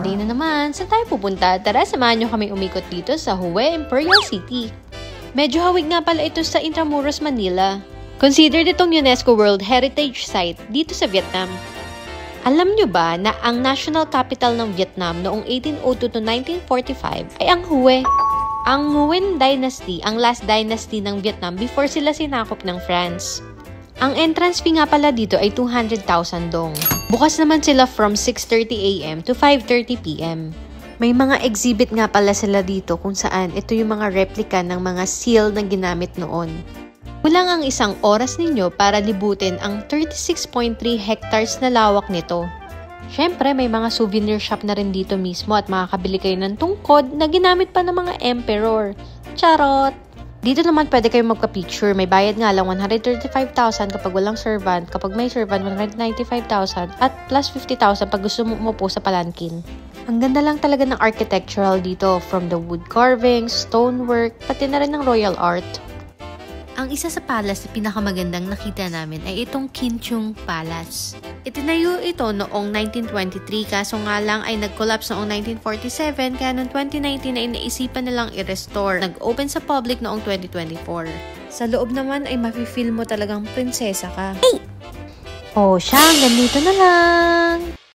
Monday na naman. Saan tayo pupunta? Tara, samahan nyo kami umikot dito sa Hue Imperial City. Medyo hawig nga pala ito sa Intramuros, Manila. Considered itong UNESCO World Heritage Site dito sa Vietnam. Alam nyo ba na ang national capital ng Vietnam noong 1802 to 1945 ay ang Hue? Ang Nguyen Dynasty, ang last dynasty ng Vietnam before sila sinakop ng France. Ang entrance fee nga pala dito ay 200,000 dong. Bukas naman sila from 6:30 AM to 5:30 PM. May mga exhibit nga pala sila dito kung saan ito yung mga replika ng mga seal na ginamit noon. Kulang ang isang oras ninyo para libutin ang 36.3 hectares na lawak nito. Syempre, may mga souvenir shop na rin dito mismo at makakabili kayo ng tungkod na ginamit pa ng mga emperor. Charot! Dito naman pwede kayo magka-picture. May bayad nga lang 135,000 kapag walang servant. Kapag may servant, 195,000 at plus 50,000 pag gusto mo umupo sa palankin. Ang ganda lang talaga ng architectural dito, from the wood carvings, stonework, pati na rin ng royal art. Ang isa sa palace na pinakamagandang nakita namin ay itong Kin Chung Palace. Itinayo ito noong 1923 kaso nga lang ay nag-collapse noong 1947 kaya noong 2019 ay naisipan nilang i-restore. Nag-open sa public noong 2024. Sa loob naman ay mafe-feel mo talagang prinsesa ka. Hey! Oh, siya, ganito na lang!